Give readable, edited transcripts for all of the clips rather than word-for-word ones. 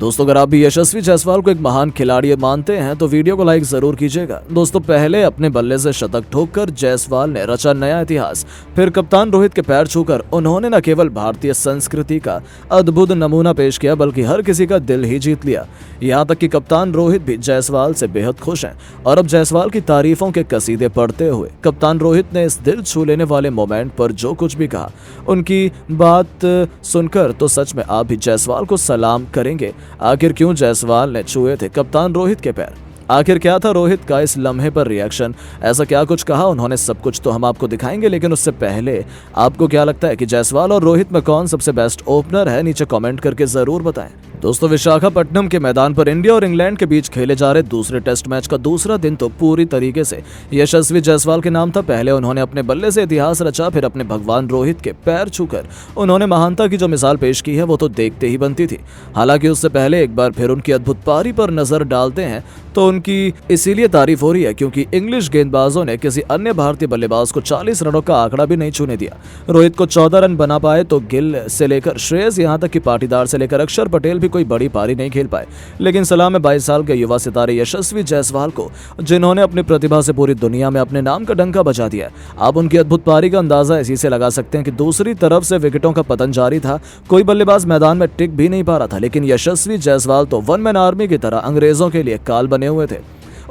दोस्तों अगर आप भी यशस्वी जायसवाल को एक महान खिलाड़ी मानते हैं तो वीडियो को लाइक जरूर कीजिएगा। दोस्तों पहले अपने बल्ले से शतक ठोककर जायसवाल ने रचा नया इतिहास। फिर कप्तान रोहित के पैर छूकर उन्होंने न केवल भारतीय संस्कृति का अद्भुत नमूना पेश किया बल्कि हर किसी का दिल ही जीत लिया। यहाँ तक कि कप्तान रोहित भी जायसवाल से बेहद खुश हैं और अब जायसवाल की तारीफों के कसीदे पढ़ते हुए कप्तान रोहित ने इस दिल छू लेने वाले मोमेंट पर जो कुछ भी कहा, उनकी बात सुनकर तो सच में आप भी जायसवाल को सलाम करेंगे। आखिर क्यों जायसवाल ने छुए थे कप्तान रोहित के पैर? आखिर क्या था रोहित का इस लम्हे पर रिएक्शन? ऐसा क्या कुछ कहा उन्होंने? सब कुछ तो हम आपको दिखाएंगे, लेकिन उससे पहले आपको क्या लगता है कि जायसवाल और रोहित में कौन सबसे बेस्ट ओपनर है? नीचे कमेंट करके जरूर बताएं। दोस्तों विशाखापट्टनम के मैदान पर इंडिया और इंग्लैंड के बीच खेले जा रहे दूसरे टेस्ट मैच का दूसरा दिन तो पूरी तरीके से यशस्वी जायसवाल के नाम था। पहले उन्होंने अपने बल्ले से इतिहास रचा, फिर अपने भगवान रोहित के पैर छूकर उन्होंने महानता की जो मिसाल पेश की है वो तो देखते ही बनती थी। हालांकि उससे पहले एक बार फिर उनकी अद्भुत पारी पर नजर डालते हैं तो उनकी इसीलिए तारीफ हो रही है क्योंकि इंग्लिश गेंदबाजों ने किसी अन्य भारतीय बल्लेबाज को 40 रनों का आंकड़ा भी नहीं छूने दिया। रोहित को 14 रन बना पाए तो गिल से लेकर श्रेयस, यहाँ तक कि पाटीदार से लेकर अक्षर पटेल भी कोई बड़ी पारी नहीं खेल पाए। लेकिन सलाम है 22 साल के युवा सितारे यशस्वी जायसवाल को, जिन्होंने अपनी प्रतिभा से पूरी दुनिया में अपने नाम का डंका बजा दिया। आप उनकी अद्भुत पारी का अंदाजा इसी से लगा सकते हैं कि दूसरी तरफ से विकेटों का पतन जारी था, कोई बल्लेबाज मैदान में टिक भी नहीं पा रहा था। लेकिन यशस्वी जायसवाल तो वन मैन आर्मी की तरह अंग्रेजों के लिए काल बने हुए थे।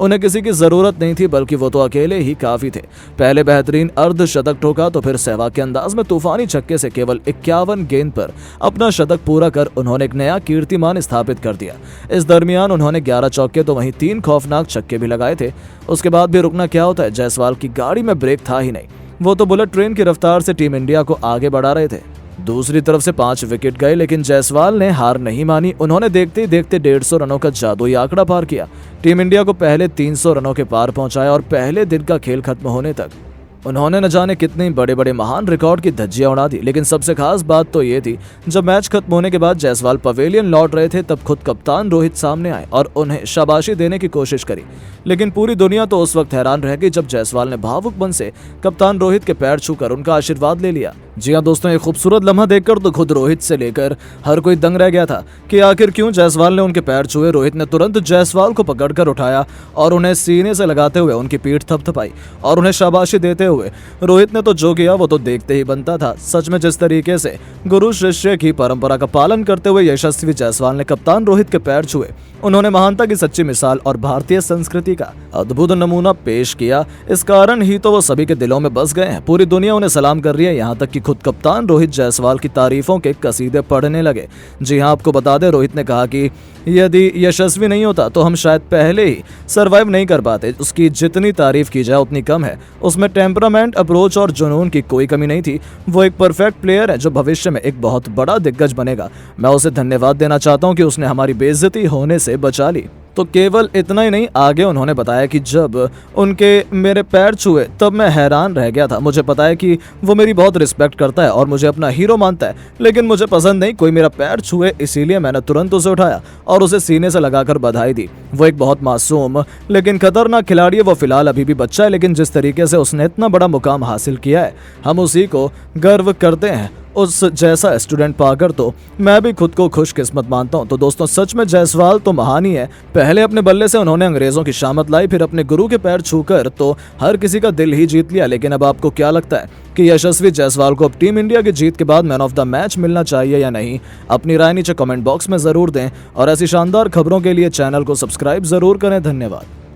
उन्हें किसी की जरूरत नहीं थी बल्कि वो तो अकेले ही काफी थे। पहले बेहतरीन अर्धशतक ठोका तो फिर सहवाग के अंदाज में तूफानी छक्के से केवल 51 गेंद पर अपना शतक पूरा कर उन्होंने एक नया कीर्तिमान स्थापित कर दिया। इस दरमियान उन्होंने 11 चौके तो वहीं 3 खौफनाक छक्के भी लगाए थे। उसके बाद भी रुकना क्या होता है, जायसवाल की गाड़ी में ब्रेक था ही नहीं। वो तो बुलेट ट्रेन की रफ्तार से टीम इंडिया को आगे बढ़ा रहे थे। दूसरी तरफ से 5 विकेट गए लेकिन जायसवाल ने हार नहीं मानी। उन्होंने देखते ही देखते 150 रनों का जादुई आंकड़ा पार किया। टीम इंडिया को पहले 300 रनों के पार पहुंचाया और पहले दिन का खेल खत्म होने तक उन्होंने न जाने कितने बड़े बड़े महान रिकॉर्ड की धज्जियां उड़ा दी। लेकिन सबसे खास बात तो ये थी, जब मैच खत्म होने के बाद जायसवाल पवेलियन लौट रहे थे तब खुद कप्तान रोहित सामने आए और उन्हें शाबाशी देने की कोशिश करी। लेकिन पूरी दुनिया तो उस वक्त हैरान रह गई जब जायसवाल ने भावुक मन से कप्तान रोहित के पैर छूकर उनका आशीर्वाद ले लिया। जी हाँ दोस्तों, ये खूबसूरत लम्हा देखकर तो खुद रोहित से लेकर हर कोई दंग रह गया था कि आखिर क्यों जायसवाल ने उनके पैर छुए। रोहित ने तुरंत जायसवाल को पकड़कर उठाया और उन्हें सीने से लगाते हुए उनकी पीठ थपथपाई और उन्हें शाबाशी देते हुए रोहित ने तो जो किया वो तो देखते ही बनता था। सच में जिस तरीके से गुरु शिष्य की परंपरा का पालन करते हुए यशस्वी जायसवाल ने कप्तान रोहित के पैर छुए, उन्होंने महानता की सच्ची मिसाल और भारतीय संस्कृति का अद्भुत नमूना पेश किया। इस कारण ही तो वो सभी के दिलों में बस गए हैं। पूरी दुनिया उन्हें सलाम कर रही है, यहाँ तक कि खुद कप्तान रोहित जायसवाल की तारीफों के कसीदे पढ़ने लगे। जी हाँ, आपको बता दें रोहित ने कहा कि यदि यशस्वी नहीं होता तो हम शायद पहले ही सरवाइव नहीं कर पाते। उसकी जितनी तारीफ की जाए उतनी कम है। उसमें टेम्परामेंट, अप्रोच और जुनून की कोई कमी नहीं थी। वो एक परफेक्ट प्लेयर है जो भविष्य में एक बहुत बड़ा दिग्गज बनेगा। मैं उसे धन्यवाद देना चाहता हूँ कि उसने हमारी बेइज्जती होने से बचा ली। तो केवल इतना ही नहीं, आगे उन्होंने बताया कि जब उनके मेरे पैर छुए तब मैं हैरान रह गया था। मुझे पता है कि वो मेरी बहुत रिस्पेक्ट करता है और मुझे अपना हीरो मानता है, लेकिन मुझे पसंद नहीं कोई मेरा पैर छुए, इसीलिए मैंने तुरंत उसे उठाया और उसे सीने से लगाकर बधाई दी। वो एक बहुत मासूम लेकिन खतरनाक खिलाड़ी है। वो फिलहाल अभी भी बच्चा है, लेकिन जिस तरीके से उसने इतना बड़ा मुकाम हासिल किया है हम उसी को गर्व करते हैं। उस जैसा स्टूडेंट पाकर तो मैं भी खुद को खुशकिस्मत मानता हूं। तो दोस्तों सच में जायसवाल तो महान ही है। पहले अपने बल्ले से उन्होंने अंग्रेजों की शामत लाई, फिर अपने गुरु के पैर छूकर तो हर किसी का दिल ही जीत लिया। लेकिन अब आपको क्या लगता है कि यशस्वी जायसवाल को अब टीम इंडिया की जीत के बाद मैन ऑफ द मैच मिलना चाहिए या नहीं? अपनी राय नीचे कमेंट बॉक्स में जरूर दें और ऐसी शानदार खबरों के लिए चैनल को सब्सक्राइब जरूर करें। धन्यवाद।